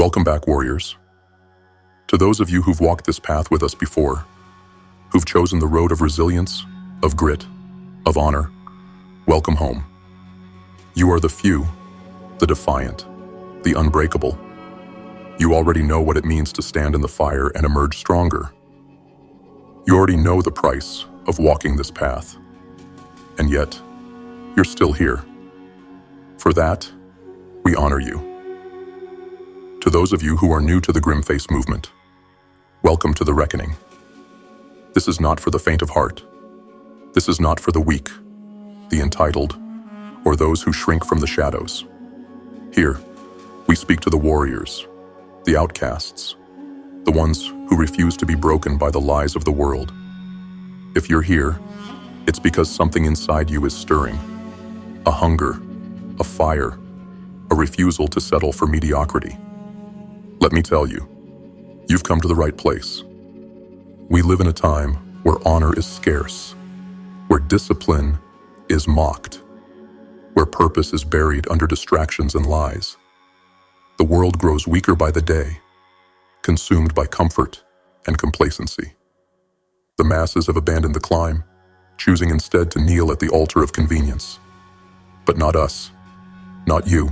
Welcome back, warriors. To those of you who've walked this path with us before, who've chosen the road of resilience, of grit, of honor, welcome home. You are the few, the defiant, the unbreakable. You already know what it means to stand in the fire and emerge stronger. You already know the price of walking this path. And yet, you're still here. For that, we honor you. To those of you who are new to the GrimFace movement, welcome to the reckoning. This is not for the faint of heart. This is not for the weak, the entitled, or those who shrink from the shadows. Here, we speak to the warriors, the outcasts, the ones who refuse to be broken by the lies of the world. If you're here, it's because something inside you is stirring. A hunger, a fire, a refusal to settle for mediocrity. Let me tell you, you've come to the right place. We live in a time where honor is scarce, where discipline is mocked, where purpose is buried under distractions and lies. The world grows weaker by the day, consumed by comfort and complacency. The masses have abandoned the climb, choosing instead to kneel at the altar of convenience. But not us, not you,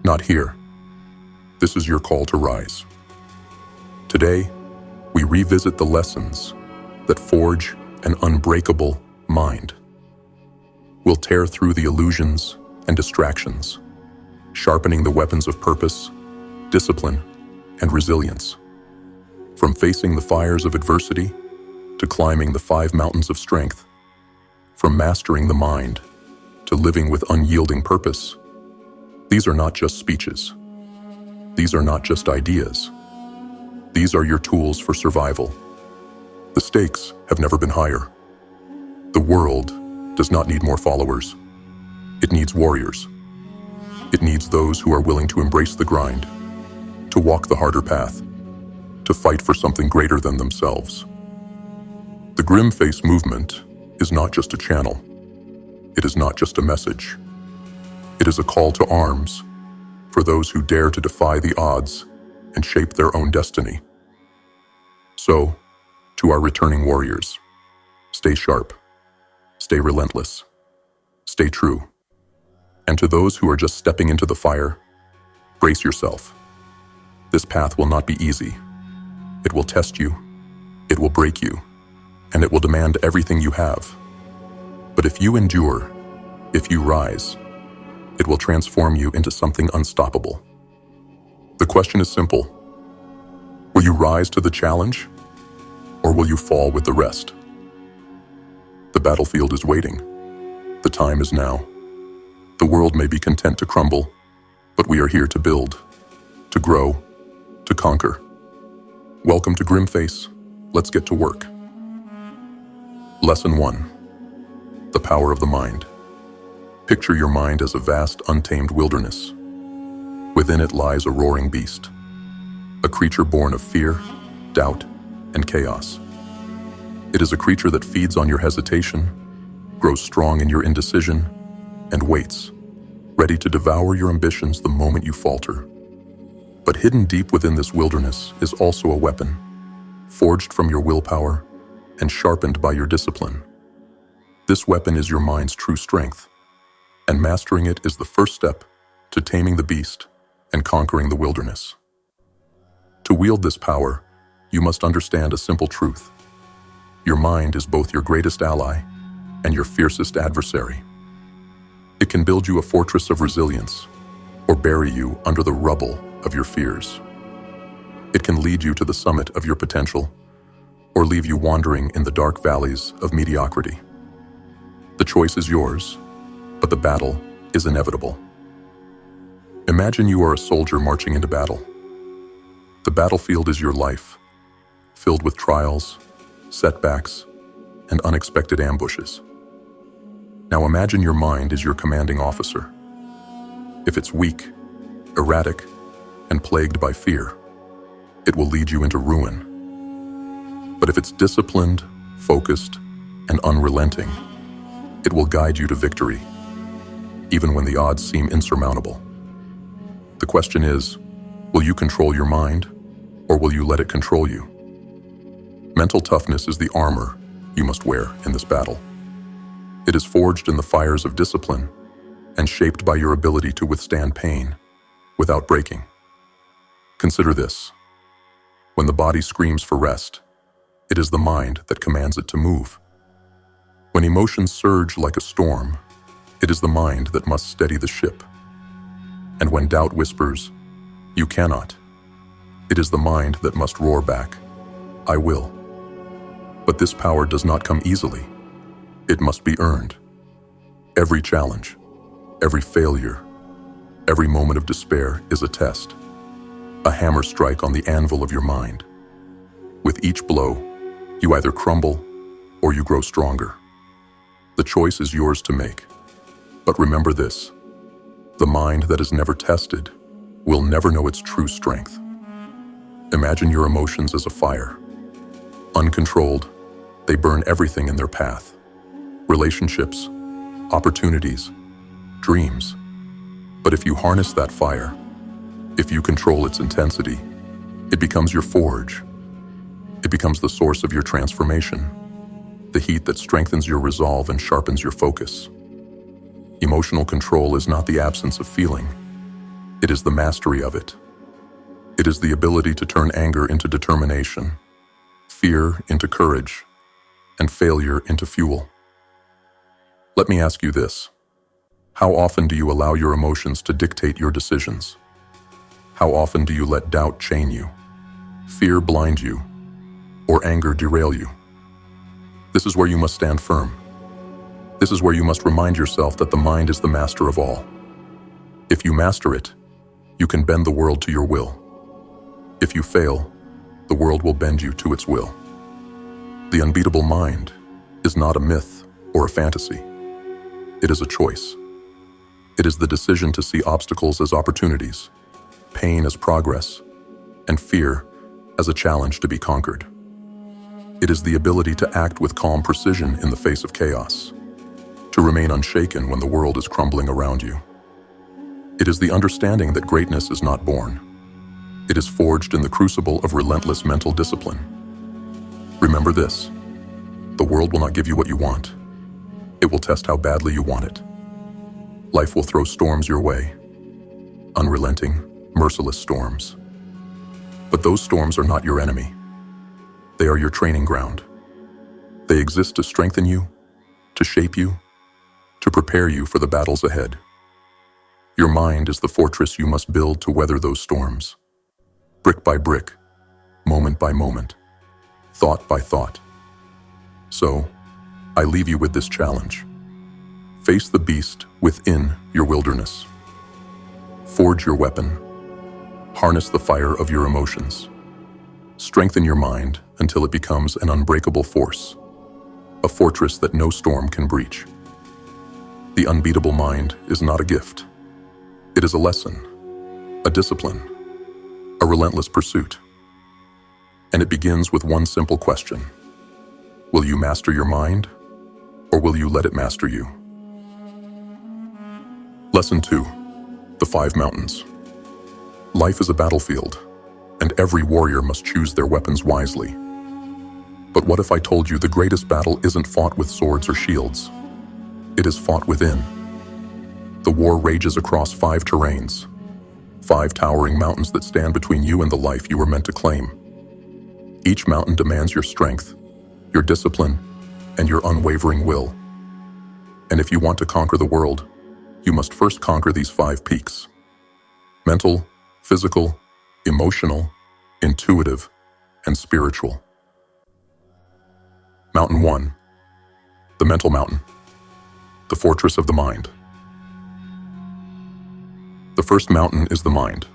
not here. This is your call to rise. Today, we revisit the lessons that forge an unbreakable mind. We'll tear through the illusions and distractions, sharpening the weapons of purpose, discipline, and resilience. From facing the fires of adversity to climbing the 5 mountains of strength, from mastering the mind to living with unyielding purpose. These are not just speeches. These are not just ideas. These are your tools for survival. The stakes have never been higher. The world does not need more followers. It needs warriors. It needs those who are willing to embrace the grind, to walk the harder path, to fight for something greater than themselves. The GrimFace movement is not just a channel. It is not just a message. It is a call to arms for those who dare to defy the odds and shape their own destiny. So, to our returning warriors, stay sharp, stay relentless, stay true. And to those who are just stepping into the fire, brace yourself. This path will not be easy. It will test you, it will break you, and it will demand everything you have. But if you endure, if you rise, it will transform you into something unstoppable. The question is simple. Will you rise to the challenge, or will you fall with the rest? The battlefield is waiting. The time is now. The world may be content to crumble, but we are here to build, to grow, to conquer. Welcome to GrimFace. Let's get to work. Lesson 1. The power of the mind. Picture your mind as a vast, untamed wilderness. Within it lies a roaring beast, a creature born of fear, doubt, and chaos. It is a creature that feeds on your hesitation, grows strong in your indecision, and waits, ready to devour your ambitions the moment you falter. But hidden deep within this wilderness is also a weapon, forged from your willpower and sharpened by your discipline. This weapon is your mind's true strength, and mastering it is the first step to taming the beast and conquering the wilderness. To wield this power, you must understand a simple truth. Your mind is both your greatest ally and your fiercest adversary. It can build you a fortress of resilience or bury you under the rubble of your fears. It can lead you to the summit of your potential or leave you wandering in the dark valleys of mediocrity. The choice is yours, but the battle is inevitable. Imagine you are a soldier marching into battle. The battlefield is your life, filled with trials, setbacks, and unexpected ambushes. Now imagine your mind is your commanding officer. If it's weak, erratic, and plagued by fear, it will lead you into ruin. But if it's disciplined, focused, and unrelenting, it will guide you to victory, even when the odds seem insurmountable. The question is, Will you control your mind, or will you let it control you? Mental toughness is the armor you must wear in this battle. It is forged in the fires of discipline and shaped by your ability to withstand pain without breaking. Consider this. When the body screams for rest, it is the mind that commands it to move. When emotions surge like a storm, it is the mind that must steady the ship. And when doubt whispers, "You cannot," it is the mind that must roar back, "I will." But this power does not come easily. It must be earned. Every challenge, every failure, every moment of despair is a test, a hammer strike on the anvil of your mind. With each blow, you either crumble or you grow stronger. The choice is yours to make. But remember this: the mind that is never tested will never know its true strength. Imagine your emotions as a fire. Uncontrolled, they burn everything in their path. Relationships, opportunities, dreams. But if you harness that fire, if you control its intensity, it becomes your forge. It becomes the source of your transformation, the heat that strengthens your resolve and sharpens your focus. Emotional control is not the absence of feeling. It is the mastery of it. It is the ability to turn anger into determination, fear into courage, and failure into fuel. Let me ask you this: how often do you allow your emotions to dictate your decisions? How often do you let doubt chain you, fear blind you, or anger derail you? This is where you must stand firm. This is where you must remind yourself that the mind is the master of all. If you master it, you can bend the world to your will. If you fail, the world will bend you to its will. The unbeatable mind is not a myth or a fantasy. It is a choice. It is the decision to see obstacles as opportunities, pain as progress, and fear as a challenge to be conquered. It is the ability to act with calm precision in the face of chaos, to remain unshaken when the world is crumbling around you. It is the understanding that greatness is not born. It is forged in the crucible of relentless mental discipline. Remember this: the world will not give you what you want. It will test how badly you want it. Life will throw storms your way, unrelenting, merciless storms. But those storms are not your enemy. They are your training ground. They exist to strengthen you, to shape you, to prepare you for the battles ahead. Your mind is the fortress you must build to weather those storms. Brick by brick, moment by moment, thought by thought. So, I leave you with this challenge. Face the beast within your wilderness. Forge your weapon. Harness the fire of your emotions. Strengthen your mind until it becomes an unbreakable force, a fortress that no storm can breach. The unbeatable mind is not a gift. It is a lesson, a discipline, a relentless pursuit. And it begins with one simple question: will you master your mind, or will you let it master you? Lesson 2: the 5 mountains. Life is a battlefield, and every warrior must choose their weapons wisely. But what if I told you the greatest battle isn't fought with swords or shields? It is fought within. The war rages across 5 terrains, 5 towering mountains that stand between you and the life you were meant to claim. Each mountain demands your strength, your discipline, and your unwavering will. And if you want to conquer the world, you must first conquer these 5 peaks: mental, physical, emotional, intuitive, and spiritual. Mountain 1: the mental mountain, the fortress of the mind. The first mountain is the mind,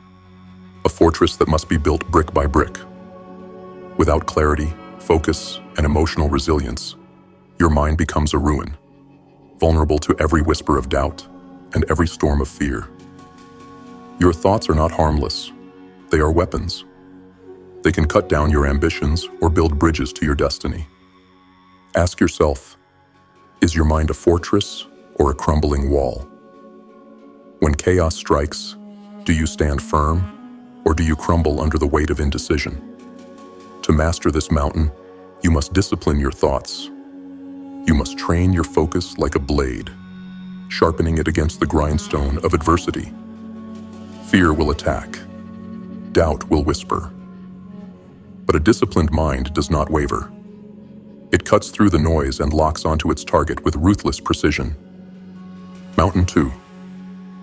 a fortress that must be built brick by brick. Without clarity, focus, and emotional resilience, your mind becomes a ruin, vulnerable to every whisper of doubt and every storm of fear. Your thoughts are not harmless. They are weapons. They can cut down your ambitions or build bridges to your destiny. Ask yourself, is your mind a fortress or a crumbling wall? When chaos strikes, do you stand firm Or do you crumble under the weight of indecision? To master this mountain, you must discipline your thoughts. You must train your focus like a blade, sharpening it against the grindstone of adversity. Fear will attack. Doubt will whisper. But a disciplined mind does not waver. It cuts through the noise and locks onto its target with ruthless precision. Mountain 2.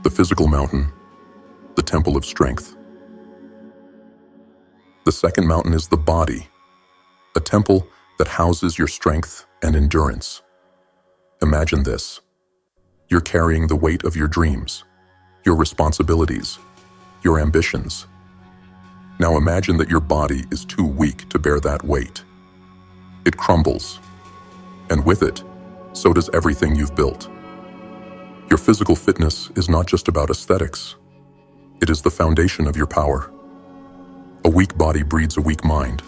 The physical mountain, the temple of strength. The second mountain is the body, a temple that houses your strength and endurance. Imagine this. You're carrying the weight of your dreams, your responsibilities, your ambitions. Now imagine that your body is too weak to bear that weight. It crumbles, and with it, so does everything you've built. Your physical fitness is not just about aesthetics. It is the foundation of your power. A weak body breeds a weak mind.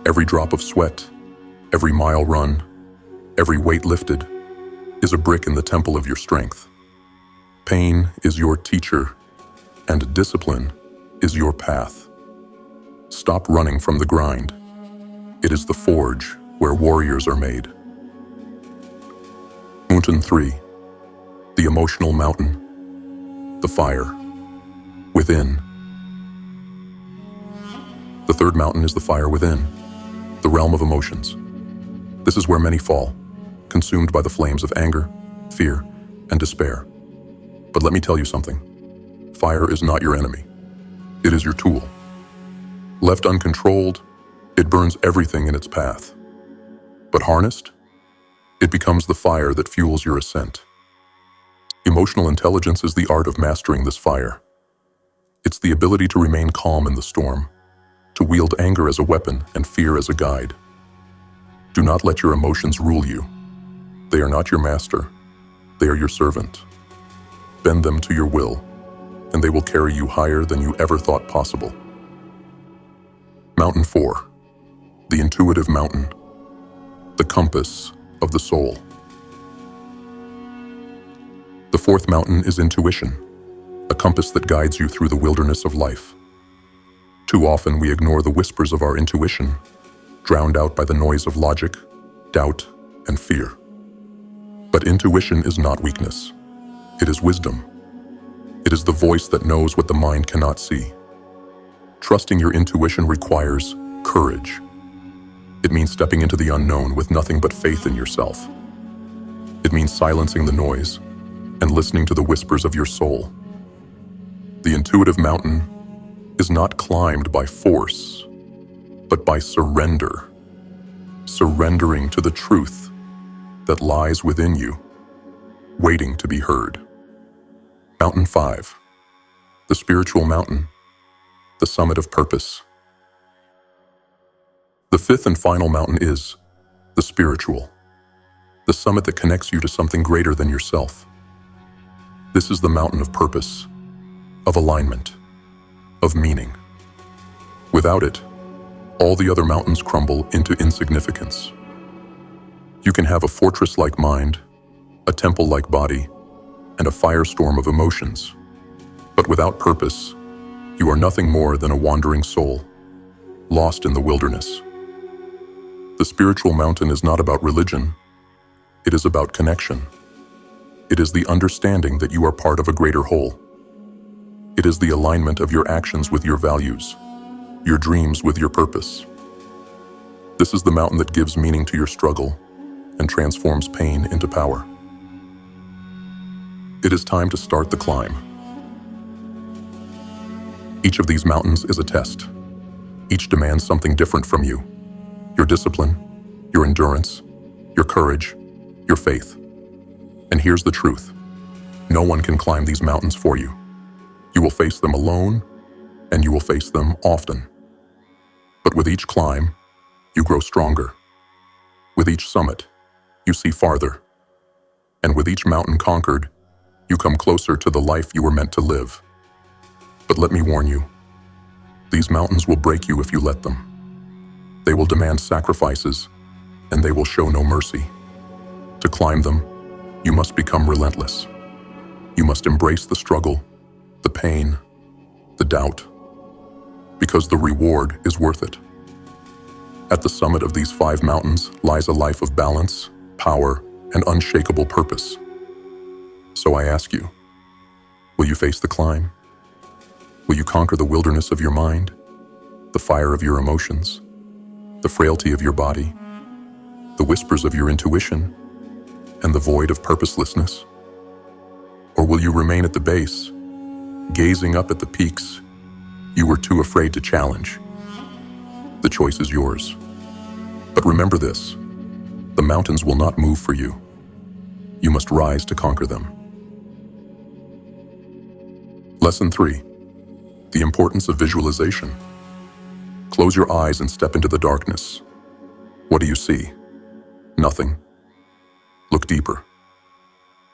Every drop of sweat, every mile run, every weight lifted is a brick in the temple of your strength. Pain is your teacher, and discipline is your path. Stop running from the grind. It is the forge where warriors are made. Mountain 3. The emotional mountain. The fire. Within. The third mountain is the fire within, the realm of emotions. This is where many fall, consumed by the flames of anger, fear, and despair. But let me tell you something. Fire is not your enemy. It is your tool. Left uncontrolled, it burns everything in its path. But harnessed, it becomes the fire that fuels your ascent. Emotional intelligence is the art of mastering this fire. It's the ability to remain calm in the storm, to wield anger as a weapon and fear as a guide. Do not let your emotions rule you. They are not your master. They are your servant. Bend them to your will, and they will carry you higher than you ever thought possible. Mountain 4. The intuitive mountain. The compass of the soul. The fourth mountain is intuition, a compass that guides you through the wilderness of life. Too often we ignore the whispers of our intuition, drowned out by the noise of logic, doubt, and fear. But intuition is not weakness. It is wisdom. It is the voice that knows what the mind cannot see. Trusting your intuition requires courage. It means stepping into the unknown with nothing but faith in yourself. It means silencing the noise and listening to the whispers of your soul. The intuitive mountain is not climbed by force, but by surrender. Surrendering to the truth that lies within you, waiting to be heard. Mountain 5. The spiritual mountain. The summit of purpose. The fifth and final mountain is the spiritual. The summit that connects you to something greater than yourself. This is the mountain of purpose, of alignment, of meaning. Without it, all the other mountains crumble into insignificance. You can have a fortress-like mind, a temple-like body, and a firestorm of emotions. But without purpose, you are nothing more than a wandering soul, lost in the wilderness. The spiritual mountain is not about religion. It is about connection. It is the understanding that you are part of a greater whole. It is the alignment of your actions with your values, your dreams with your purpose. This is the mountain that gives meaning to your struggle and transforms pain into power. It is time to start the climb. Each of these mountains is a test. Each demands something different from you. Your discipline, your endurance, your courage, your faith. And here's the truth. No one can climb these mountains for you. You will face them alone, and you will face them often. But with each climb, you grow stronger. With each summit, you see farther. And with each mountain conquered, you come closer to the life you were meant to live. But let me warn you, these mountains will break you if you let them. They will demand sacrifices, and they will show no mercy. To climb them, you must become relentless. You must embrace the struggle, the pain, the doubt, because the reward is worth it. At the summit of these 5 mountains lies a life of balance, power, and unshakable purpose. So I ask you, will you face the climb? Will you conquer the wilderness of your mind, the fire of your emotions, the frailty of your body, the whispers of your intuition, and the void of purposelessness? Or will you remain at the base, gazing up at the peaks you were too afraid to challenge? The choice is yours. But remember this, the mountains will not move for you. You must rise to conquer them. Lesson 3. The importance of visualization. Close your eyes and step into the darkness. What do you see? Nothing. Look deeper.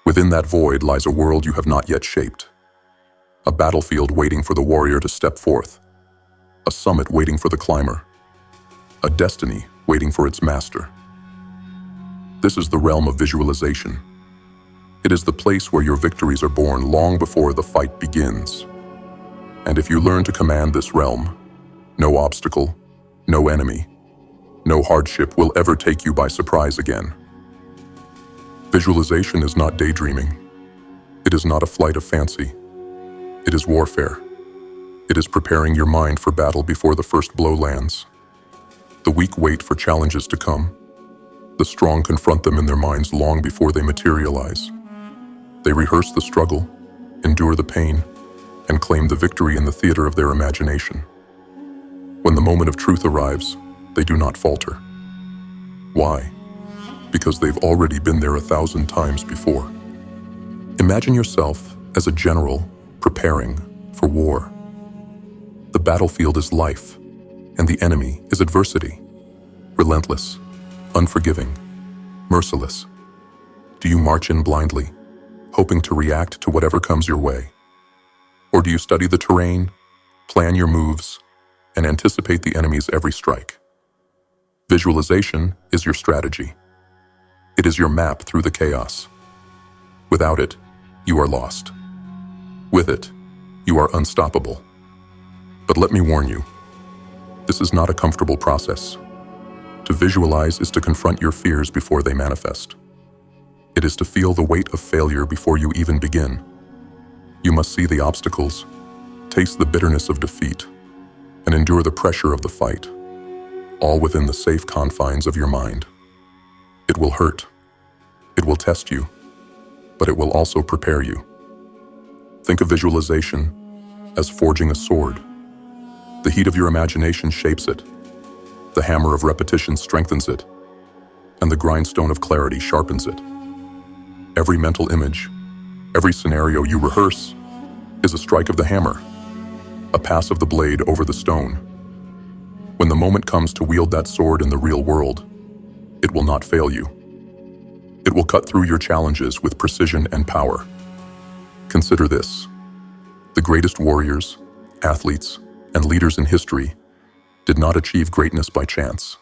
Within that void lies a world you have not yet shaped. A battlefield waiting for the warrior to step forth. A summit waiting for the climber. A destiny waiting for its master. This is the realm of visualization. It is the place where your victories are born long before the fight begins. And if you learn to command this realm, no obstacle, no enemy, no hardship will ever take you by surprise again. Visualization is not daydreaming. It is not a flight of fancy. It is warfare. It is preparing your mind for battle before the first blow lands. The weak wait for challenges to come. The strong confront them in their minds long before they materialize. They rehearse the struggle, endure the pain, and claim the victory in the theater of their imagination. When the moment of truth arrives, they do not falter. Why? Because they've already been there 1,000 times before. Imagine yourself as a general preparing for war. The battlefield is life, and the enemy is adversity. Relentless, unforgiving, merciless. Do you march in blindly, hoping to react to whatever comes your way? Or do you study the terrain, plan your moves, and anticipate the enemy's every strike? Visualization is your strategy. It is your map through the chaos. Without it, you are lost. With it, you are unstoppable. But let me warn you, this is not a comfortable process. To visualize is to confront your fears before they manifest. It is to feel the weight of failure before you even begin. You must see the obstacles, taste the bitterness of defeat, and endure the pressure of the fight, all within the safe confines of your mind. It will hurt. It will test you, but it will also prepare you. Think of visualization as forging a sword. The heat of your imagination shapes it. The hammer of repetition strengthens it, and the grindstone of clarity sharpens it. Every mental image, every scenario you rehearse, is a strike of the hammer, a pass of the blade over the stone. When the moment comes to wield that sword in the real world, it will not fail you. It will cut through your challenges with precision and power. Consider this. The greatest warriors, athletes, and leaders in history did not achieve greatness by chance.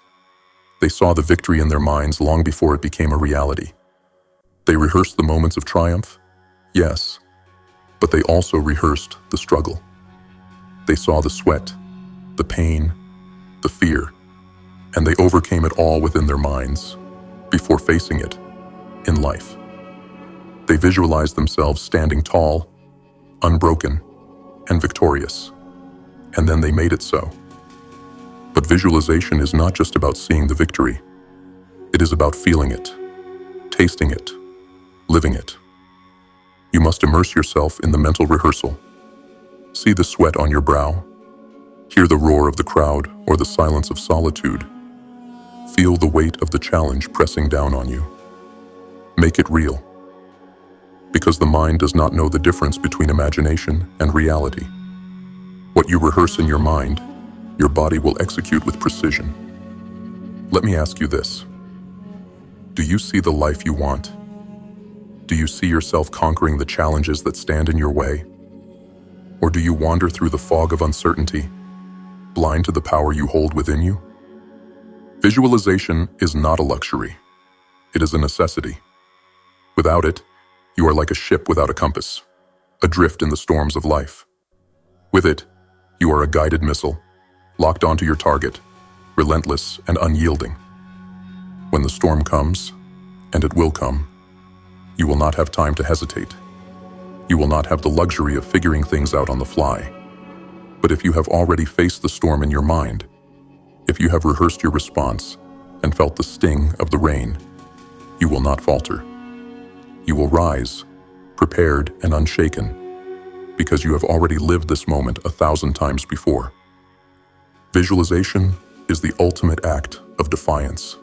They saw the victory in their minds long before it became a reality. They rehearsed the moments of triumph, yes, but they also rehearsed the struggle. They saw the sweat, the pain, the fear, and they overcame it all within their minds before facing it in life. They visualized themselves standing tall, unbroken, and victorious, and then they made it so. But visualization is not just about seeing the victory. It is about feeling it, tasting it, living it. You must immerse yourself in the mental rehearsal. See the sweat on your brow. Hear the roar of the crowd or the silence of solitude. Feel the weight of the challenge pressing down on you. Make it real. Because the mind does not know the difference between imagination and reality. What you rehearse in your mind, your body will execute with precision. Let me ask you this. Do you see the life you want? Do you see yourself conquering the challenges that stand in your way? Or do you wander through the fog of uncertainty, blind to the power you hold within you? Visualization is not a luxury. It is a necessity. Without it, you are like a ship without a compass, adrift in the storms of life. With it, you are a guided missile, locked onto your target, relentless and unyielding. When the storm comes, and it will come, you will not have time to hesitate. You will not have the luxury of figuring things out on the fly. But if you have already faced the storm in your mind, if you have rehearsed your response and felt the sting of the rain, you will not falter. You will rise, prepared and unshaken, because you have already lived this moment 1,000 times before. Visualization is the ultimate act of defiance.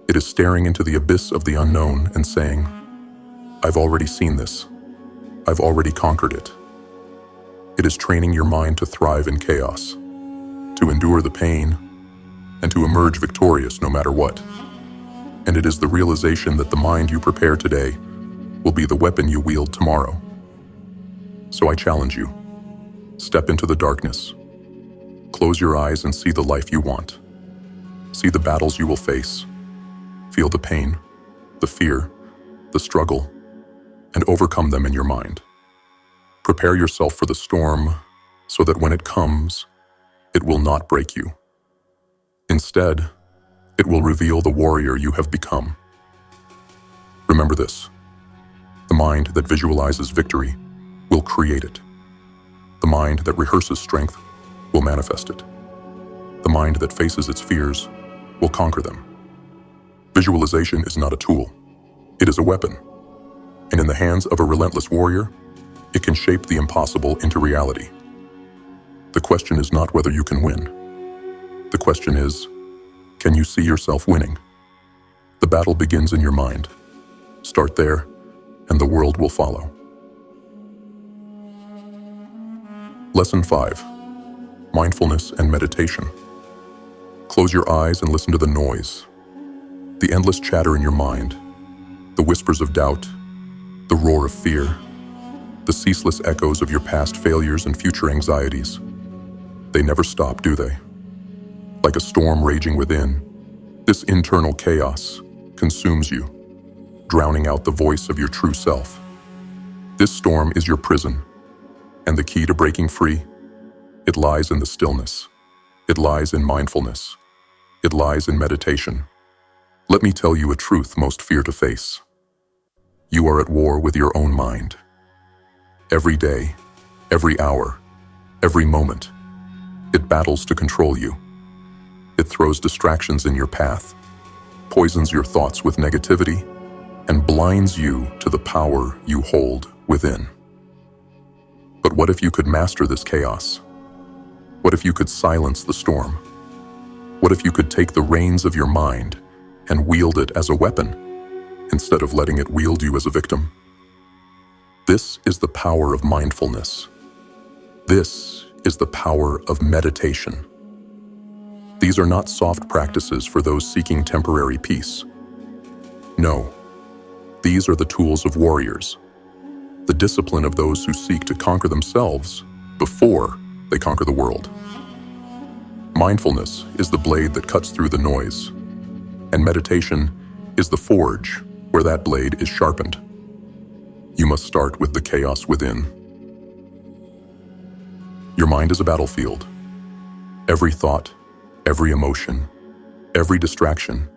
It is staring into the abyss of the unknown and saying, I've already seen this. I've already conquered it. It is training your mind to thrive in chaos, to endure the pain, and to emerge victorious no matter what. And it is the realization that the mind you prepare today will be the weapon you wield tomorrow. So I challenge you, step into the darkness. Close your eyes and see the life you want. See the battles you will face. Feel the pain, the fear, the struggle, and overcome them in your mind. Prepare yourself for the storm so that when it comes, it will not break you. Instead, it will reveal the warrior you have become. Remember this: the mind that visualizes victory will create it. The mind that rehearses strength will manifest it. The mind that faces its fears will conquer them. Visualization is not a tool. It is a weapon. And in the hands of a relentless warrior, it can shape the impossible into reality. The question is not whether you can win. The question is, can you see yourself winning? The battle begins in your mind. Start there, and the world will follow. Lesson 5. Mindfulness and meditation. Close your eyes and listen to the noise. The endless chatter in your mind, the whispers of doubt, the roar of fear, the ceaseless echoes of your past failures and future anxieties. They never stop, do they? Like a storm raging within, this internal chaos consumes you, drowning out the voice of your true self. This storm is your prison, and the key to breaking free, it lies in the stillness. It lies in mindfulness. It lies in meditation. Let me tell you a truth most fear to face. You are at war with your own mind. Every day, every hour, every moment, it battles to control you. It throws distractions in your path, poisons your thoughts with negativity, and blinds you to the power you hold within. But what if you could master this chaos? What if you could silence the storm? What if you could take the reins of your mind and wield it as a weapon, instead of letting it wield you as a victim? This is the power of mindfulness. This is the power of meditation. These are not soft practices for those seeking temporary peace. No, these are the tools of warriors, the discipline of those who seek to conquer themselves before they conquer the world. Mindfulness is the blade that cuts through the noise, and meditation is the forge where that blade is sharpened. You must start with the chaos within. Your mind is a battlefield. Every thought, every emotion, every distraction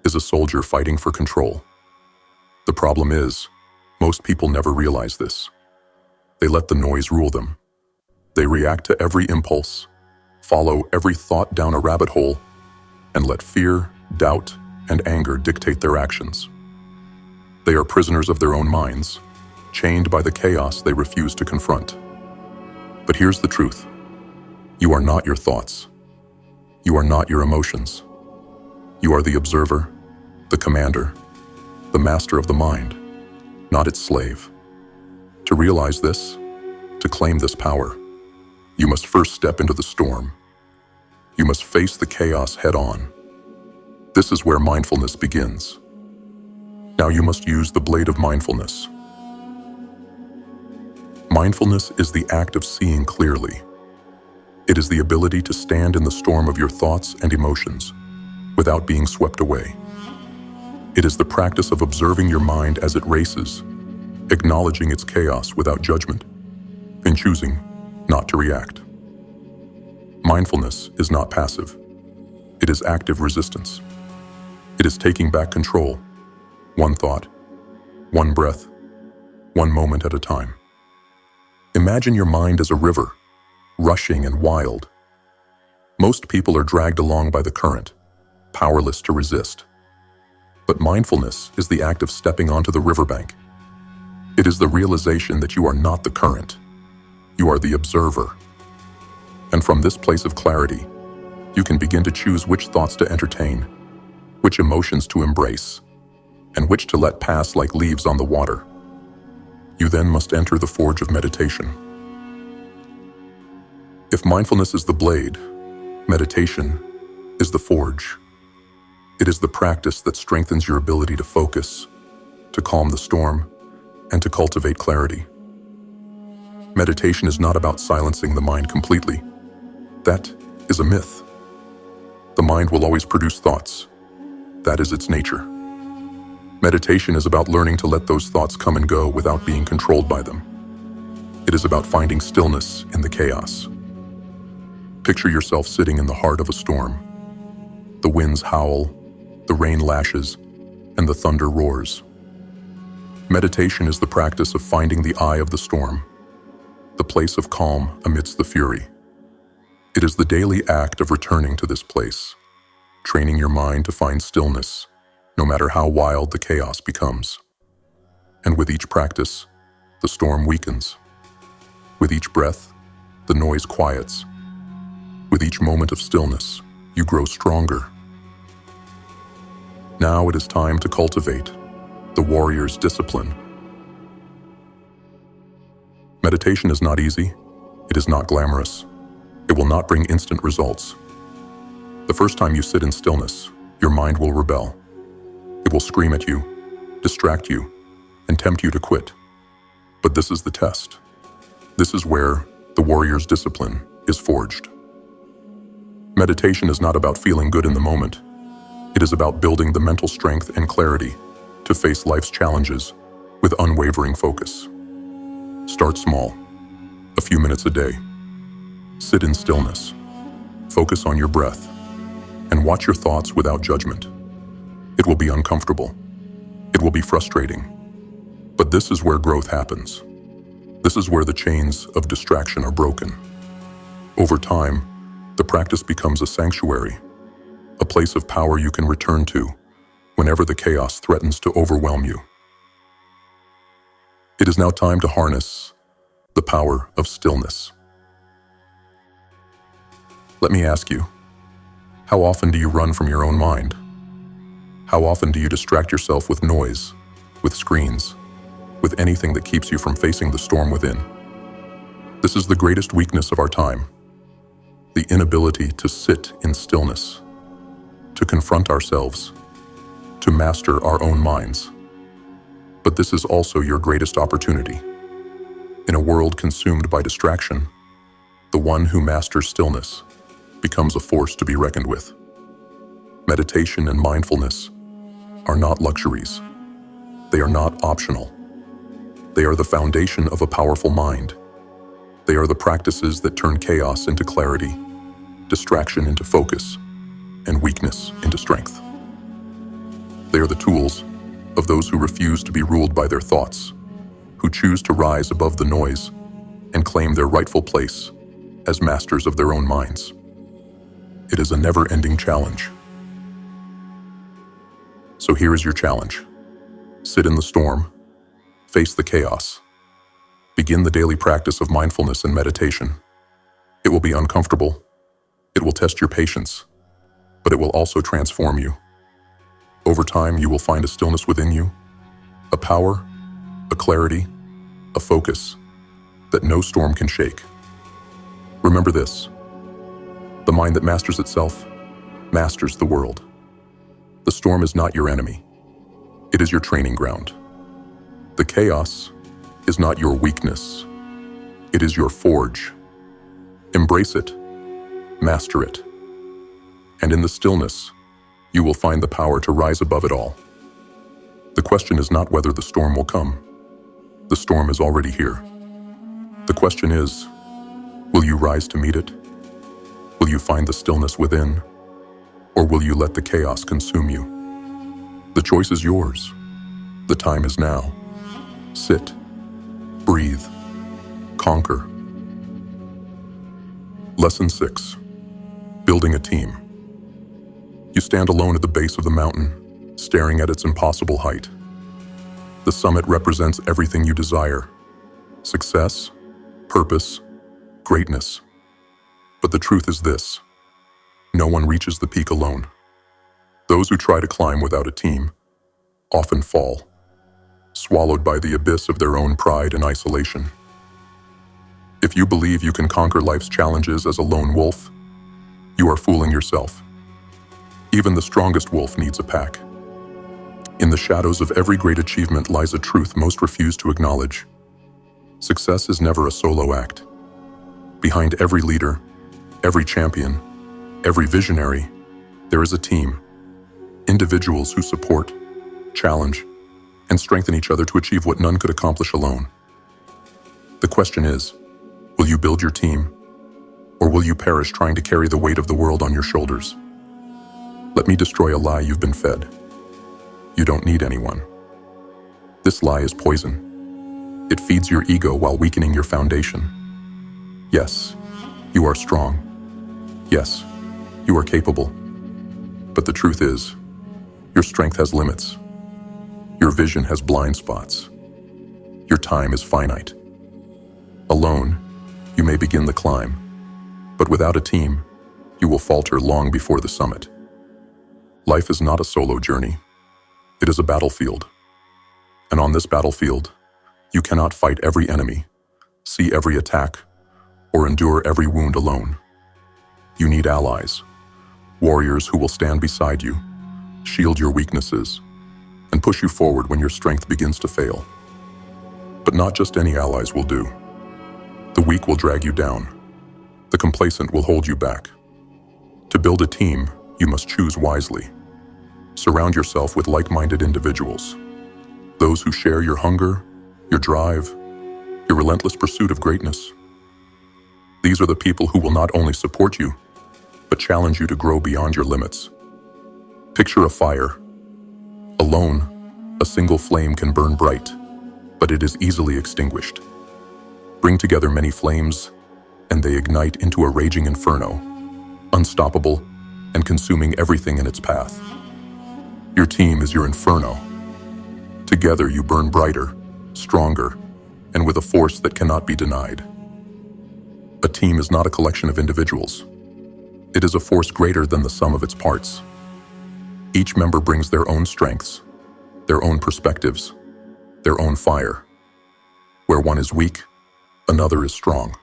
is a soldier fighting for control. The problem is, most people never realize this. They let the noise rule them. They react to every impulse, follow every thought down a rabbit hole, and let fear, doubt, and anger dictate their actions. They are prisoners of their own minds, chained by the chaos they refuse to confront. But here's the truth. You are not your thoughts. You are not your emotions. You are the observer, the commander, the master of the mind, not its slave. To realize this, to claim this power, you must first step into the storm. You must face the chaos head-on. This is where mindfulness begins. Now you must use the blade of mindfulness. Mindfulness is the act of seeing clearly. It is the ability to stand in the storm of your thoughts and emotions without being swept away. It is the practice of observing your mind as it races, acknowledging its chaos without judgment, and choosing not to react. Mindfulness is not passive. It is active resistance. It is taking back control, one thought, one breath, one moment at a time. Imagine your mind as a river, rushing and wild. Most people are dragged along by the current, powerless to resist. But mindfulness is the act of stepping onto the riverbank. It is the realization that you are not the current. You are the observer. And from this place of clarity, you can begin to choose which thoughts to entertain, which emotions to embrace, and which to let pass like leaves on the water. You then must enter the forge of meditation. If mindfulness is the blade, meditation is the forge. It is the practice that strengthens your ability to focus, to calm the storm, and to cultivate clarity. Meditation is not about silencing the mind completely. That is a myth. The mind will always produce thoughts. That is its nature. Meditation is about learning to let those thoughts come and go without being controlled by them. It is about finding stillness in the chaos. Picture yourself sitting in the heart of a storm. The winds howl, the rain lashes, and the thunder roars. Meditation is the practice of finding the eye of the storm, the place of calm amidst the fury. It is the daily act of returning to this place, training your mind to find stillness, no matter how wild the chaos becomes. And with each practice, the storm weakens. With each breath, the noise quiets. With each moment of stillness, you grow stronger. Now it is time to cultivate the warrior's discipline. Meditation is not easy. It is not glamorous. It will not bring instant results. The first time you sit in stillness, your mind will rebel. It will scream at you, distract you, and tempt you to quit. But this is the test. This is where the warrior's discipline is forged. Meditation is not about feeling good in the moment. It is about building the mental strength and clarity to face life's challenges with unwavering focus. Start small, a few minutes a day. Sit in stillness. Focus on your breath, and watch your thoughts without judgment. It will be uncomfortable. It will be frustrating. But this is where growth happens. This is where the chains of distraction are broken. Over time, the practice becomes a sanctuary, a place of power you can return to whenever the chaos threatens to overwhelm you. It is now time to harness the power of stillness. Let me ask you, how often do you run from your own mind? How often do you distract yourself with noise, with screens, with anything that keeps you from facing the storm within? This is the greatest weakness of our time, the inability to sit in stillness, to confront ourselves, to master our own minds. But this is also your greatest opportunity. In a world consumed by distraction, the one who masters stillness becomes a force to be reckoned with. Meditation and mindfulness are not luxuries. They are not optional. They are the foundation of a powerful mind. They are the practices that turn chaos into clarity, distraction into focus, and weakness into strength. They are the tools of those who refuse to be ruled by their thoughts, who choose to rise above the noise and claim their rightful place as masters of their own minds. It is a never-ending challenge. So here is your challenge. Sit in the storm, face the chaos, begin the daily practice of mindfulness and meditation. It will be uncomfortable, it will test your patience, but it will also transform you. Over time, you will find a stillness within you, a power, a clarity, a focus that no storm can shake. Remember this: the mind that masters itself masters the world. The storm is not your enemy. It is your training ground. The chaos is not your weakness. It is your forge. Embrace it, master it, and in the stillness, you will find the power to rise above it all. The question is not whether the storm will come. The storm is already here. The question is, will you rise to meet it? Will you find the stillness within, or will you let the chaos consume you? The choice is yours. The time is now. Sit, breathe, conquer. Lesson 6. Building a team. You stand alone at the base of the mountain, staring at its impossible height. The summit represents everything you desire: success, purpose, greatness. But the truth is this: no one reaches the peak alone. Those who try to climb without a team often fall, swallowed by the abyss of their own pride and isolation. If you believe you can conquer life's challenges as a lone wolf, you are fooling yourself. Even the strongest wolf needs a pack. In the shadows of every great achievement lies a truth most refuse to acknowledge. Success is never a solo act. Behind every leader, every champion, every visionary, there is a team. Individuals who support, challenge, and strengthen each other to achieve what none could accomplish alone. The question is, will you build your team, or will you perish trying to carry the weight of the world on your shoulders? Let me destroy a lie you've been fed. You don't need anyone. This lie is poison. It feeds your ego while weakening your foundation. Yes, you are strong. Yes, you are capable. But the truth is, your strength has limits. Your vision has blind spots. Your time is finite. Alone, you may begin the climb, but without a team, you will falter long before the summit. Life is not a solo journey. It is a battlefield. And on this battlefield, you cannot fight every enemy, see every attack, or endure every wound alone. You need allies, warriors who will stand beside you, shield your weaknesses, and push you forward when your strength begins to fail. But not just any allies will do. The weak will drag you down. The complacent will hold you back. To build a team, you must choose wisely. Surround yourself with like-minded individuals, those who share your hunger, your drive, your relentless pursuit of greatness. These are the people who will not only support you, but challenge you to grow beyond your limits. Picture a fire. Alone, a single flame can burn bright, but it is easily extinguished. Bring together many flames, and they ignite into a raging inferno, unstoppable and consuming everything in its path. Your team is your inferno. Together you burn brighter, stronger, and with a force that cannot be denied. A team is not a collection of individuals. It is a force greater than the sum of its parts. Each member brings their own strengths, their own perspectives, their own fire. Where one is weak, another is strong.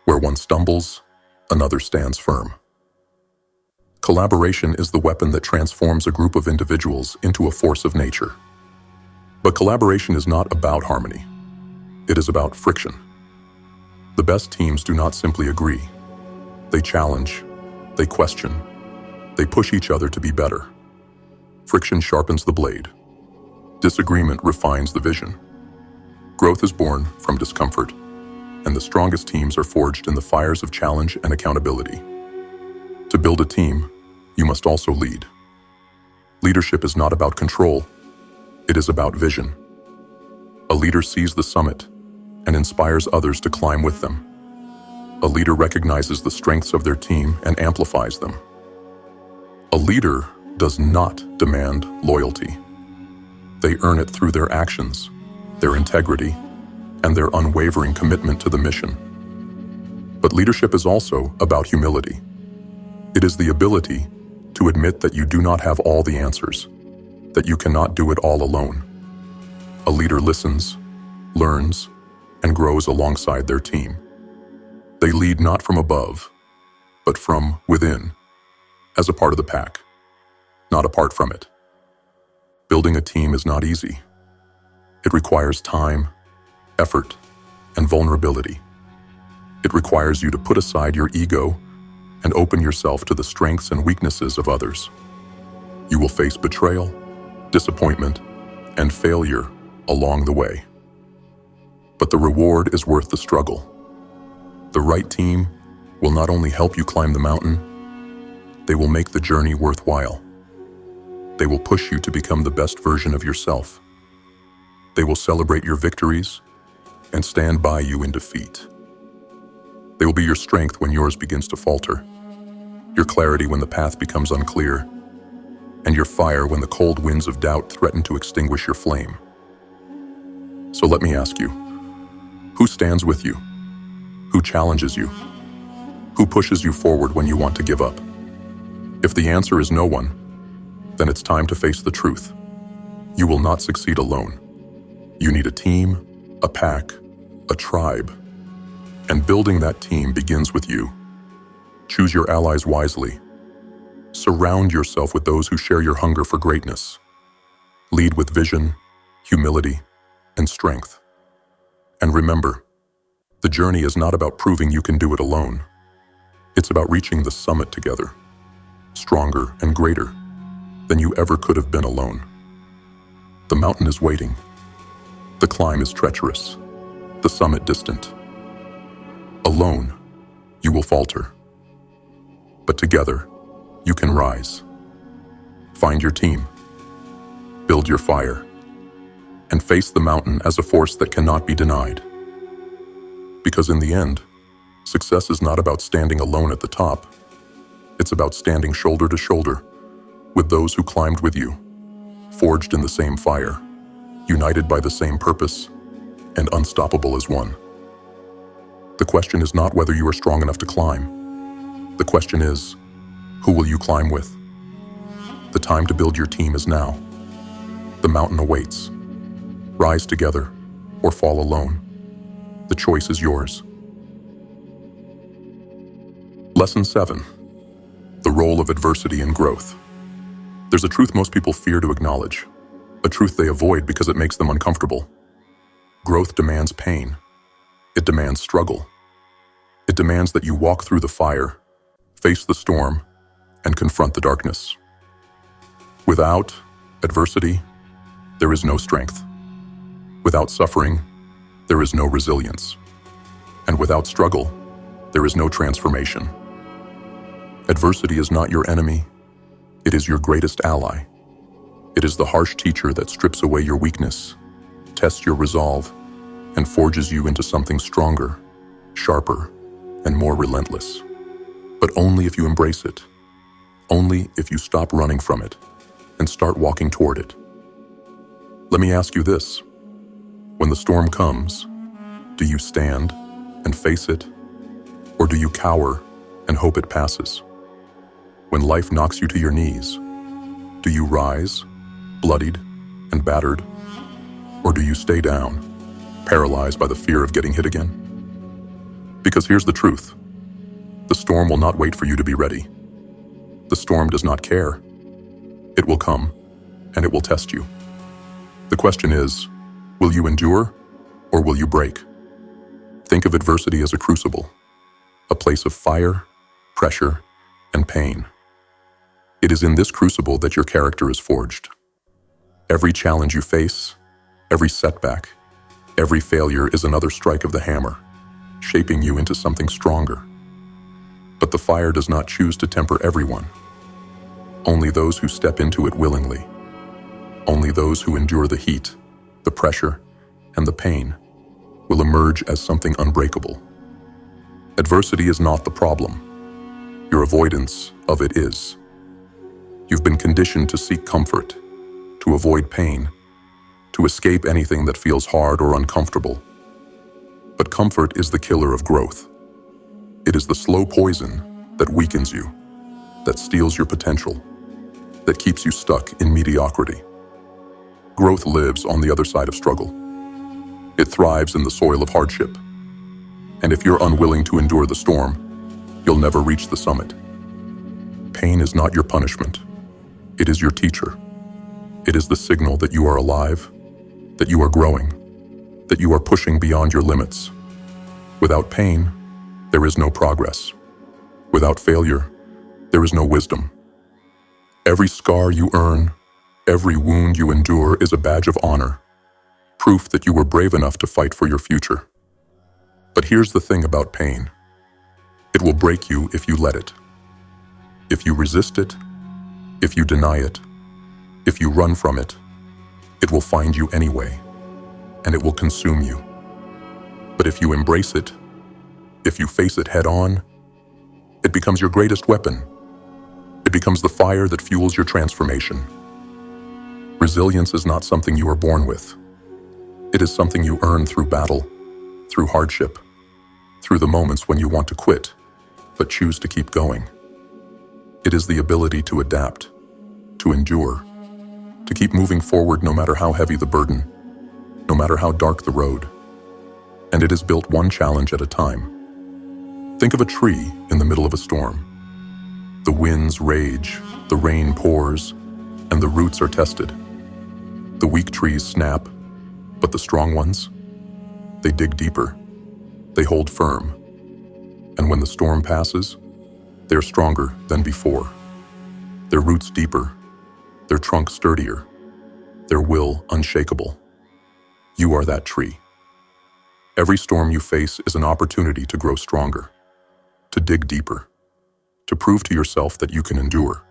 Where one stumbles, another stands firm. Collaboration is the weapon that transforms a group of individuals into a force of nature. But collaboration is not about harmony. It is about friction. The best teams do not simply agree. They challenge, they question, they push each other to be better. Friction sharpens the blade. Disagreement refines the vision. Growth is born from discomfort, and the strongest teams are forged in the fires of challenge and accountability. To build a team, you must also lead. Leadership is not about control. It is about vision. A leader sees the summit and inspires others to climb with them. A leader recognizes the strengths of their team and amplifies them. A leader does not demand loyalty. They earn it through their actions, their integrity, and their unwavering commitment to the mission. But leadership is also about humility. It is the ability to admit that you do not have all the answers, that you cannot do it all alone. A leader listens, learns, and grows alongside their team. They lead not from above, but from within, as a part of the pack, not apart from it. Building a team is not easy. It requires time, effort, and vulnerability. It requires you to put aside your ego and open yourself to the strengths and weaknesses of others. You will face betrayal, disappointment, and failure along the way. But the reward is worth the struggle. The right team, will not only help you climb the mountain, they will make the journey worthwhile. They will push you to become the best version of yourself. They will celebrate your victories and stand by you in defeat. They will be your strength when yours begins to falter, your clarity when the path becomes unclear, and your fire when the cold winds of doubt threaten to extinguish your flame. So let me ask you, who stands with you? Who challenges you? Who pushes you forward when you want to give up? If the answer is no one, then it's time to face the truth. You will not succeed alone. You need a team, a pack, a tribe. And building that team begins with you. Choose your allies wisely. Surround yourself with those who share your hunger for greatness. Lead with vision, humility, and strength. And remember, the journey is not about proving you can do it alone. It's about reaching the summit together, stronger and greater than you ever could have been alone. The mountain is waiting. The climb is treacherous, the summit distant. Alone, you will falter. But together, you can rise. Find your team, build your fire, and face the mountain as a force that cannot be denied. Because in the end, success is not about standing alone at the top. It's about standing shoulder to shoulder with those who climbed with you, forged in the same fire, united by the same purpose, and unstoppable as one. The question is not whether you are strong enough to climb. The question is, who will you climb with? The time to build your team is now. The mountain awaits. Rise together or fall alone. The choice is yours. Lesson 7. The role of adversity in growth. There's a truth most people fear to acknowledge, a truth they avoid because it makes them uncomfortable. Growth demands pain. It demands struggle. It demands that you walk through the fire, face the storm, and confront the darkness. Without adversity, there is no strength. Without suffering, there is no resilience. And without struggle, there is no transformation. Adversity is not your enemy. It is your greatest ally. It is the harsh teacher that strips away your weakness, tests your resolve, and forges you into something stronger, sharper, and more relentless. But only if you embrace it. Only if you stop running from it and start walking toward it. Let me ask you this. When the storm comes, do you stand and face it, or do you cower and hope it passes? When life knocks you to your knees, do you rise, bloodied and battered, or do you stay down, paralyzed by the fear of getting hit again? Because here's the truth. The storm will not wait for you to be ready. The storm does not care. It will come, and it will test you. The question is, will you endure, or will you break? Think of adversity as a crucible, a place of fire, pressure, and pain. It is in this crucible that your character is forged. Every challenge you face, every setback, every failure is another strike of the hammer, shaping you into something stronger. But the fire does not choose to temper everyone. Only those who step into it willingly. Only those who endure the heat, the pressure, and the pain will emerge as something unbreakable. Adversity is not the problem. Your avoidance of it is. You've been conditioned to seek comfort, to avoid pain, to escape anything that feels hard or uncomfortable. But comfort is the killer of growth. It is the slow poison that weakens you, that steals your potential, that keeps you stuck in mediocrity. Growth lives on the other side of struggle. It thrives in the soil of hardship. And if you're unwilling to endure the storm, you'll never reach the summit. Pain is not your punishment. It is your teacher. It is the signal that you are alive, that you are growing, that you are pushing beyond your limits. Without pain, there is no progress. Without failure, there is no wisdom. Every scar you earn, every wound you endure is a badge of honor, proof that you were brave enough to fight for your future. But here's the thing about pain. It will break you if you let it. If you resist it, if you deny it, if you run from it, it will find you anyway, and it will consume you. But if you embrace it, if you face it head on, it becomes your greatest weapon. It becomes the fire that fuels your transformation. Resilience is not something you are born with. It is something you earn through battle, through hardship, through the moments when you want to quit, but choose to keep going. It is the ability to adapt, to endure, to keep moving forward no matter how heavy the burden, no matter how dark the road. And it is built one challenge at a time. Think of a tree in the middle of a storm. The winds rage, the rain pours, and the roots are tested. The weak trees snap, but the strong ones, they dig deeper, they hold firm. And when the storm passes, they're stronger than before. Their roots deeper, their trunk sturdier, their will unshakable. You are that tree. Every storm you face is an opportunity to grow stronger, to dig deeper, to prove to yourself that you can endure.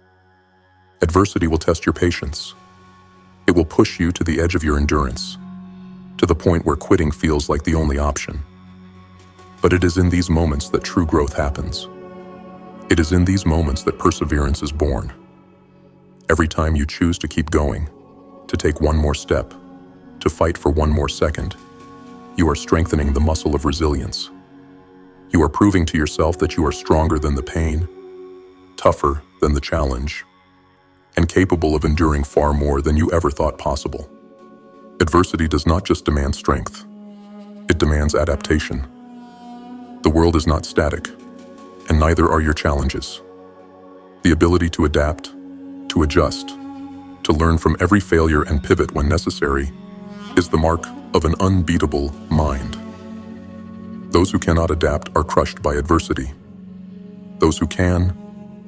Adversity will test your patience. It will push you to the edge of your endurance, to the point where quitting feels like the only option. But it is in these moments that true growth happens. It is in these moments that perseverance is born. Every time you choose to keep going, to take one more step, to fight for one more second, you are strengthening the muscle of resilience. You are proving to yourself that you are stronger than the pain, tougher than the challenge, and capable of enduring far more than you ever thought possible. Adversity does not just demand strength, it demands adaptation. The world is not static, and neither are your challenges. The ability to adapt, to adjust, to learn from every failure and pivot when necessary is the mark of an unbeatable mind. Those who cannot adapt are crushed by adversity. Those who can,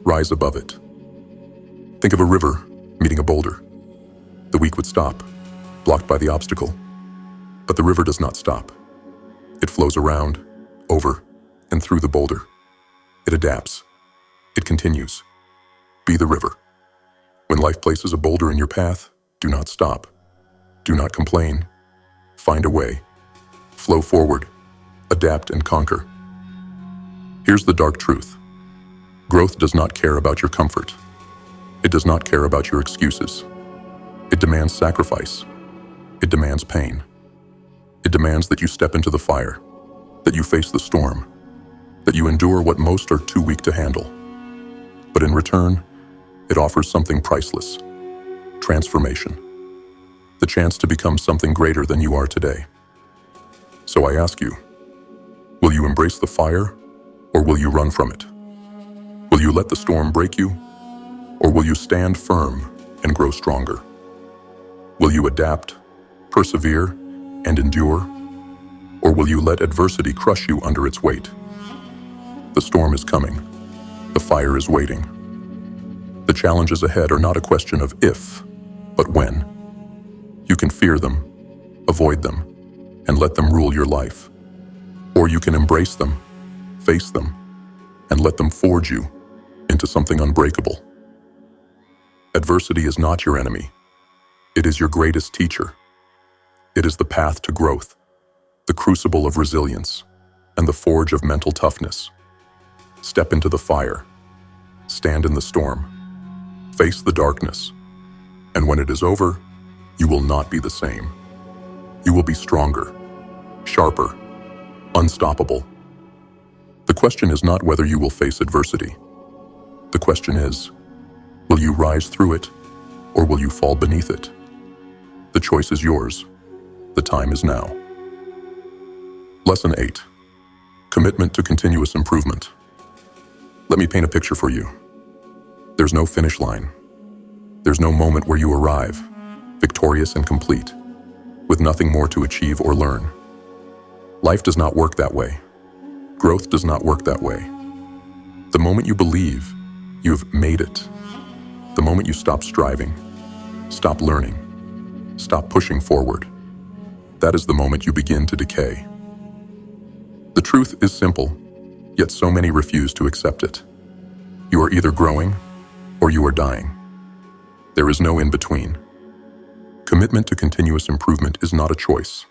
rise above it. Think of a river meeting a boulder. The weak would stop, blocked by the obstacle. But the river does not stop. It flows around, over, and through the boulder. It adapts. It continues. Be the river. When life places a boulder in your path, do not stop. Do not complain. Find a way. Flow forward. Adapt and conquer. Here's the dark truth. Growth does not care about your comfort. It does not care about your excuses. It demands sacrifice. It demands pain. It demands that you step into the fire, that you face the storm, that you endure what most are too weak to handle. But in return, it offers something priceless: transformation. The chance to become something greater than you are today. So I ask you, will you embrace the fire, or will you run from it? Will you let the storm break you, or will you stand firm and grow stronger? Will you adapt, persevere, and endure, or will you let adversity crush you under its weight? The storm is coming. The fire is waiting. The challenges ahead are not a question of if, but when. You can fear them, avoid them, and let them rule your life. Or you can embrace them, face them, and let them forge you into something unbreakable. Adversity is not your enemy. It is your greatest teacher. It is the path to growth, the crucible of resilience, and the forge of mental toughness. Step into the fire. Stand in the storm. Face the darkness. And when it is over, you will not be the same. You will be stronger, sharper, unstoppable. The question is not whether you will face adversity. The question is, will you rise through it, or will you fall beneath it? The choice is yours. The time is now. Lesson 8. Commitment to continuous improvement. Let me paint a picture for you. There's no finish line. There's no moment where you arrive, victorious and complete, with nothing more to achieve or learn. Life does not work that way. Growth does not work that way. The moment you believe you've made it, the moment you stop striving, stop learning, stop pushing forward, that is the moment you begin to decay. The truth is simple. Yet so many refuse to accept it. You are either growing or you are dying. There is no in between. Commitment to continuous improvement is not a choice.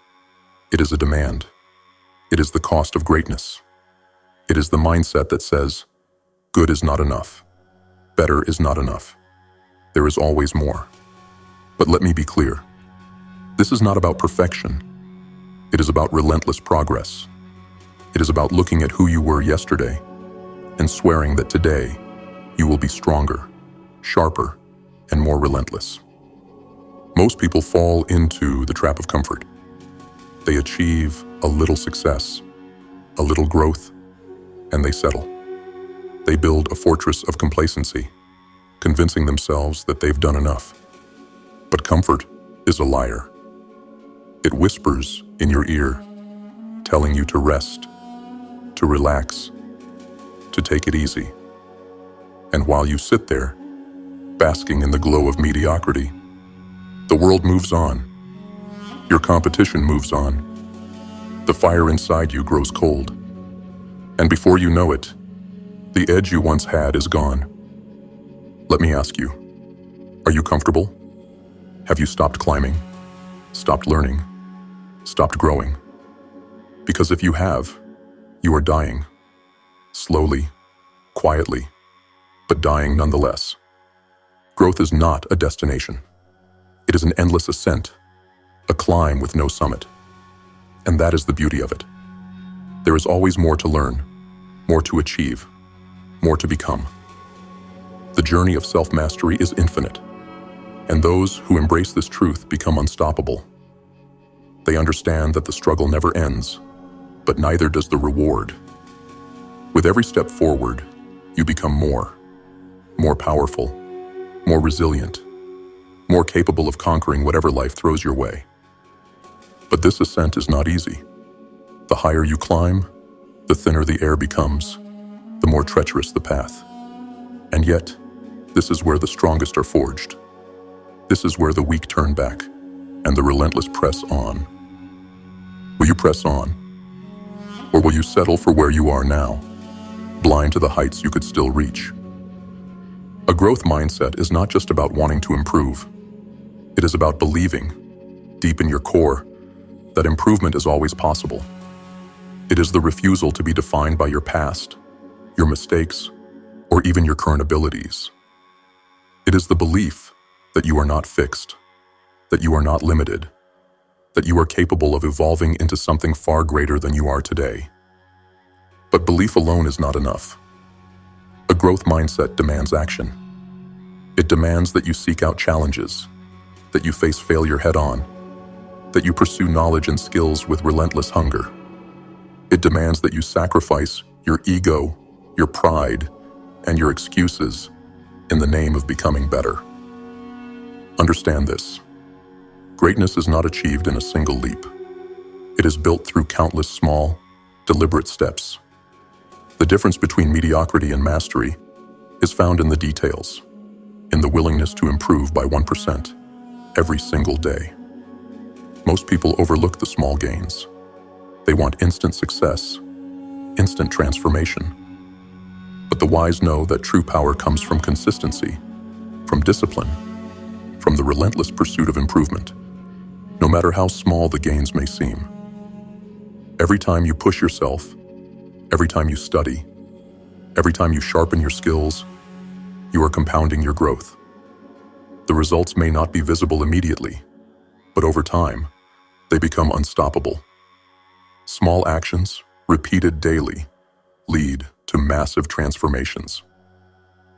It is a demand. It is the cost of greatness. It is the mindset that says, good is not enough. Better is not enough. There is always more. But let me be clear. This is not about perfection. It is about relentless progress. It is about looking at who you were yesterday and swearing that today you will be stronger, sharper, and more relentless. Most people fall into the trap of comfort. They achieve a little success, a little growth, and they settle. They build a fortress of complacency, convincing themselves that they've done enough. But comfort is a liar. It whispers in your ear, telling you to rest, to relax, to take it easy. And while you sit there, basking in the glow of mediocrity, the world moves on. Your competition moves on. The fire inside you grows cold. And before you know it, the edge you once had is gone. Let me ask you, are you comfortable? Have you stopped climbing, stopped learning, stopped growing? Because if you have, you are dying. Slowly, quietly, but dying nonetheless. Growth is not a destination. It is an endless ascent, a climb with no summit. And that is the beauty of it. There is always more to learn, more to achieve, more to become. The journey of self-mastery is infinite, and those who embrace this truth become unstoppable. They understand that the struggle never ends, but neither does the reward. With every step forward, you become more powerful, more resilient, more capable of conquering whatever life throws your way. But this ascent is not easy. The higher you climb, the thinner the air becomes, the more treacherous the path. And yet, this is where the strongest are forged. This is where the weak turn back, and the relentless press on. Will you press on? Or will you settle for where you are now, blind to the heights you could still reach? A growth mindset is not just about wanting to improve. It is about believing, deep in your core, that improvement is always possible. It is the refusal to be defined by your past, your mistakes, or even your current abilities. It is the belief that you are not fixed, that you are not limited, that you are capable of evolving into something far greater than you are today. But belief alone is not enough. A growth mindset demands action. It demands that you seek out challenges, that you face failure head-on, that you pursue knowledge and skills with relentless hunger. It demands that you sacrifice your ego, your pride, and your excuses in the name of becoming better. Understand this. Greatness is not achieved in a single leap. It is built through countless small, deliberate steps. The difference between mediocrity and mastery is found in the details, in the willingness to improve by 1% every single day. Most people overlook the small gains. They want instant success, instant transformation. But the wise know that true power comes from consistency, from discipline, from the relentless pursuit of improvement, no matter how small the gains may seem. Every time you push yourself, every time you study, every time you sharpen your skills, you are compounding your growth. The results may not be visible immediately, but over time, they become unstoppable. Small actions, repeated daily, lead to massive transformations.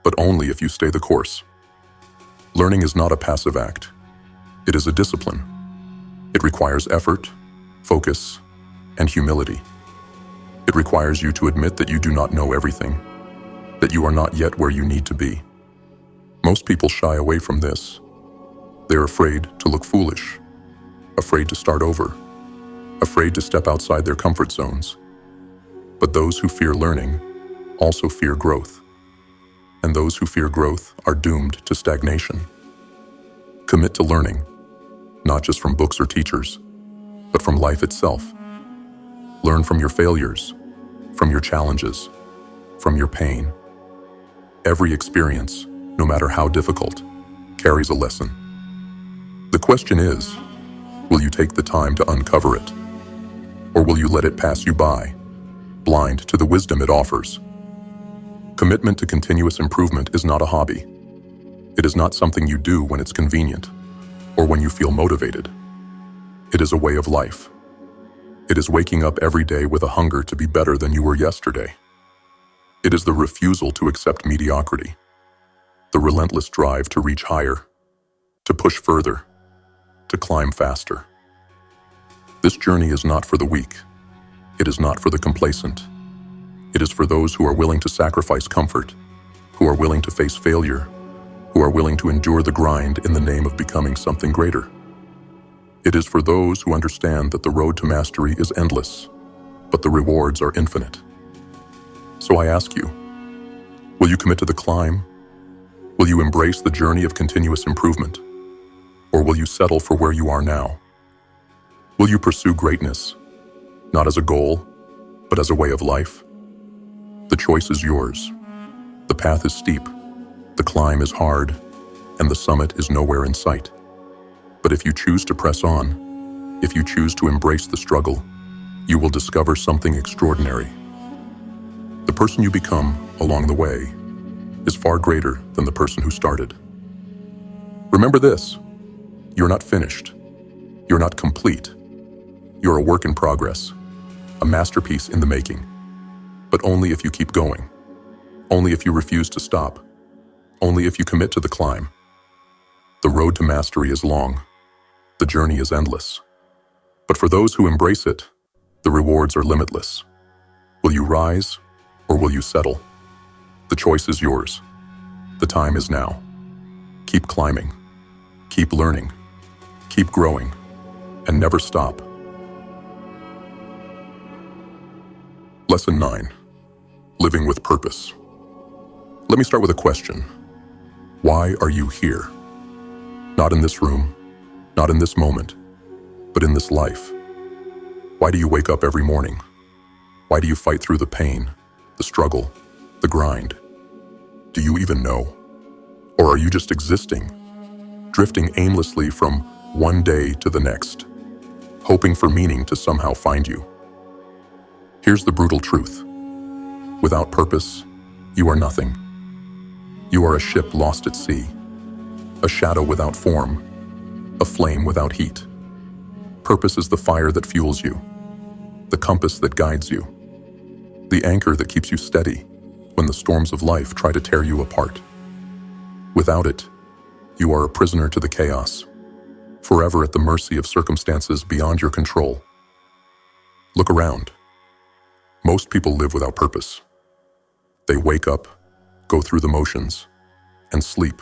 But only if you stay the course. Learning is not a passive act. It is a discipline. It requires effort, focus, and humility. It requires you to admit that you do not know everything, that you are not yet where you need to be. Most people shy away from this. They're afraid to look foolish, afraid to start over, afraid to step outside their comfort zones. But those who fear learning also fear growth. And those who fear growth are doomed to stagnation. Commit to learning, not just from books or teachers, but from life itself. Learn from your failures, from your challenges, from your pain. Every experience, no matter how difficult, carries a lesson. The question is, will you take the time to uncover it? Or will you let it pass you by, blind to the wisdom it offers? Commitment to continuous improvement is not a hobby. It is not something you do when it's convenient, or when you feel motivated. It is a way of life. It is waking up every day with a hunger to be better than you were yesterday. It is the refusal to accept mediocrity, the relentless drive to reach higher, to push further, to climb faster. This journey is not for the weak. It is not for the complacent. It is for those who are willing to sacrifice comfort, who are willing to face failure, who are willing to endure the grind in the name of becoming something greater. It is for those who understand that the road to mastery is endless, but the rewards are infinite. So I ask you, will you commit to the climb? Will you embrace the journey of continuous improvement? Or will you settle for where you are now? Will you pursue greatness, not as a goal, but as a way of life? The choice is yours. The path is steep, the climb is hard, and the summit is nowhere in sight. But if you choose to press on, if you choose to embrace the struggle, you will discover something extraordinary. The person you become along the way is far greater than the person who started. Remember this, you're not finished. You're not complete. You're a work in progress, a masterpiece in the making. But only if you keep going. Only if you refuse to stop. Only if you commit to the climb. The road to mastery is long. The journey is endless. But for those who embrace it, the rewards are limitless. Will you rise or will you settle? The choice is yours. The time is now. Keep climbing. Keep learning. Keep growing. And never stop. Lesson 9. Living with purpose. Let me start with a question. Why are you here? Not in this room, not in this moment, but in this life. Why do you wake up every morning? Why do you fight through the pain, the struggle, the grind? Do you even know? Or are you just existing, drifting aimlessly from one day to the next, hoping for meaning to somehow find you? Here's the brutal truth. Without purpose, you are nothing. You are a ship lost at sea, a shadow without form, a flame without heat. Purpose is the fire that fuels you, the compass that guides you, the anchor that keeps you steady when the storms of life try to tear you apart. Without it, you are a prisoner to the chaos, forever at the mercy of circumstances beyond your control. Look around. Most people live without purpose. They wake up, go through the motions, and sleep,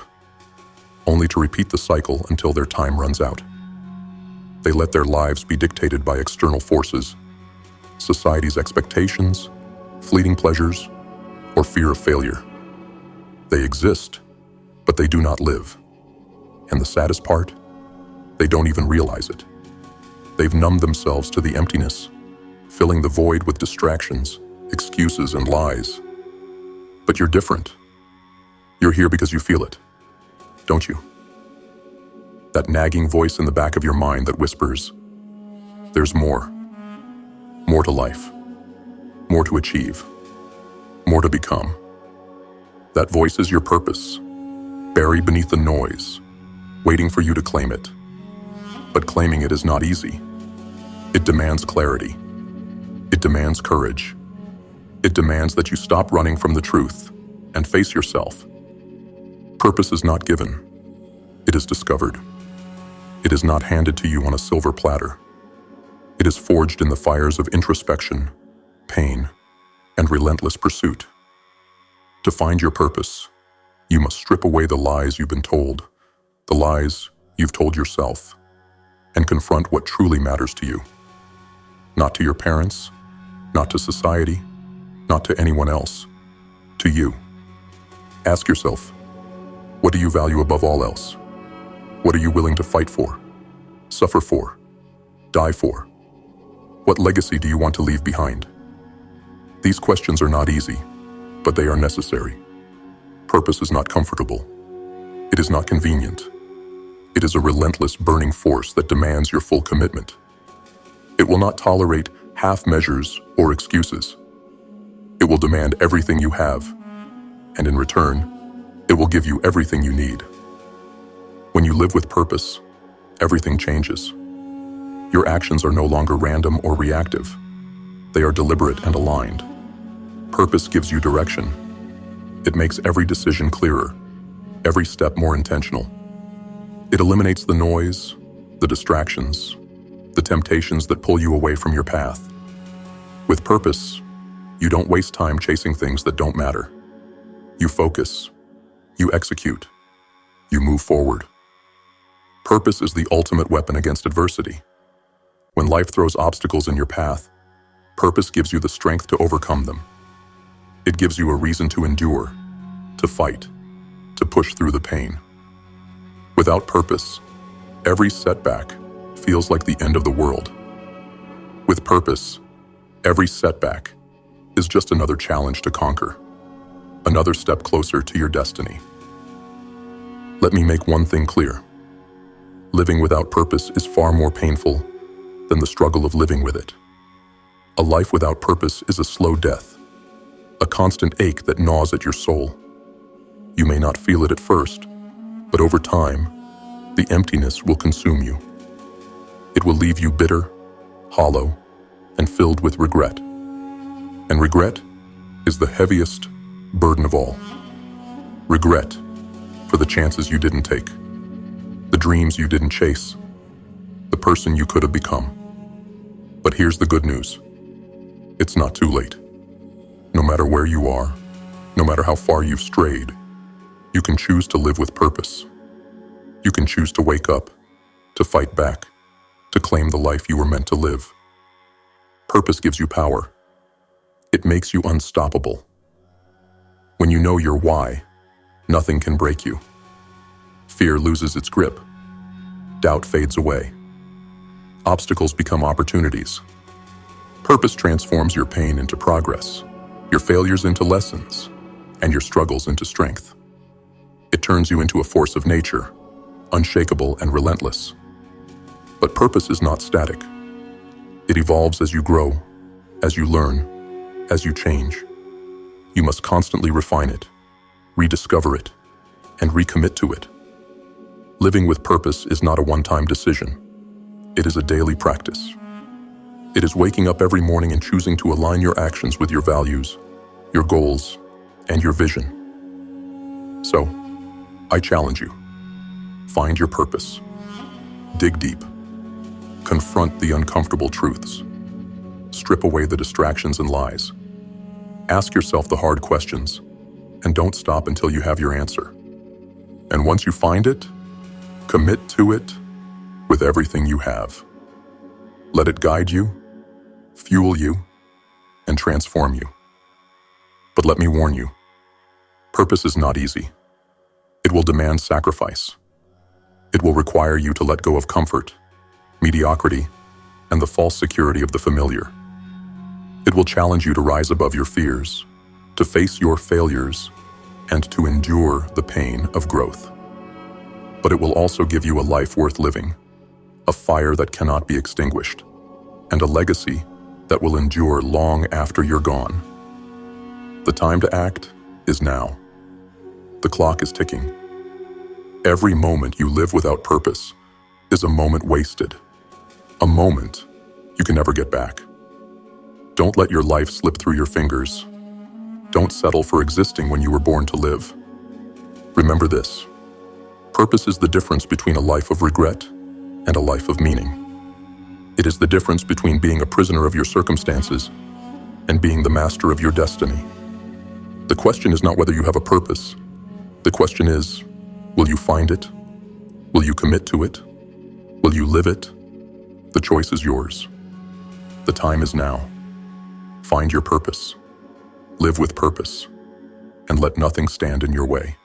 only to repeat the cycle until their time runs out. They let their lives be dictated by external forces, society's expectations, fleeting pleasures, or fear of failure. They exist, but they do not live. And the saddest part, they don't even realize it. They've numbed themselves to the emptiness, filling the void with distractions, excuses, and lies. But you're different. You're here because you feel it, don't you? That nagging voice in the back of your mind that whispers, there's more. More to life. More to achieve. More to become. That voice is your purpose, buried beneath the noise, waiting for you to claim it. But claiming it is not easy. It demands clarity. It demands courage. It demands that you stop running from the truth and face yourself. Purpose is not given. It is discovered. It is not handed to you on a silver platter. It is forged in the fires of introspection, pain, and relentless pursuit. To find your purpose, you must strip away the lies you've been told, the lies you've told yourself, and confront what truly matters to you. Not to your parents, not to society, not to anyone else, to you. Ask yourself, what do you value above all else? What are you willing to fight for, suffer for, die for? What legacy do you want to leave behind? These questions are not easy, but they are necessary. Purpose is not comfortable. It is not convenient. It is a relentless, burning force that demands your full commitment. It will not tolerate half measures or excuses. It will demand everything you have, and in return, it will give you everything you need. When you live with purpose, everything changes. Your actions are no longer random or reactive. They are deliberate and aligned. Purpose gives you direction. It makes every decision clearer, every step more intentional. It eliminates the noise, the distractions, the temptations that pull you away from your path. With purpose, you don't waste time chasing things that don't matter. You focus, you execute, you move forward. Purpose is the ultimate weapon against adversity. When life throws obstacles in your path, purpose gives you the strength to overcome them. It gives you a reason to endure, to fight, to push through the pain. Without purpose, every setback feels like the end of the world. With purpose, every setback is just another challenge to conquer, another step closer to your destiny. Let me make one thing clear. Living without purpose is far more painful than the struggle of living with it. A life without purpose is a slow death, a constant ache that gnaws at your soul. You may not feel it at first, but over time, the emptiness will consume you. It will leave you bitter, hollow, and filled with regret. And regret is the heaviest burden of all. Regret for the chances you didn't take, the dreams you didn't chase, the person you could have become. But here's the good news. It's not too late. No matter where you are, no matter how far you've strayed, you can choose to live with purpose. You can choose to wake up, to fight back, to claim the life you were meant to live. Purpose gives you power. It makes you unstoppable. When you know your why, nothing can break you. Fear loses its grip. Doubt fades away. Obstacles become opportunities. Purpose transforms your pain into progress, your failures into lessons, and your struggles into strength. It turns you into a force of nature, unshakable and relentless. But purpose is not static. It evolves as you grow, as you learn, as you change. You must constantly refine it, rediscover it, and recommit to it. Living with purpose is not a one-time decision. It is a daily practice. It is waking up every morning and choosing to align your actions with your values, your goals, and your vision. So, I challenge you. Find your purpose. Dig deep. Confront the uncomfortable truths. Strip away the distractions and lies. Ask yourself the hard questions, and don't stop until you have your answer. And once you find it, commit to it with everything you have. Let it guide you, fuel you, and transform you. But let me warn you, purpose is not easy. It will demand sacrifice. It will require you to let go of comfort, mediocrity, and the false security of the familiar. It will challenge you to rise above your fears, to face your failures, and to endure the pain of growth. But it will also give you a life worth living, a fire that cannot be extinguished, and a legacy that will endure long after you're gone. The time to act is now. The clock is ticking. Every moment you live without purpose is a moment wasted, a moment you can never get back. Don't let your life slip through your fingers. Don't settle for existing when you were born to live. Remember this. Purpose is the difference between a life of regret and a life of meaning. It is the difference between being a prisoner of your circumstances and being the master of your destiny. The question is not whether you have a purpose. The question is, will you find it? Will you commit to it? Will you live it? The choice is yours. The time is now. Find your purpose. Live with purpose, and let nothing stand in your way.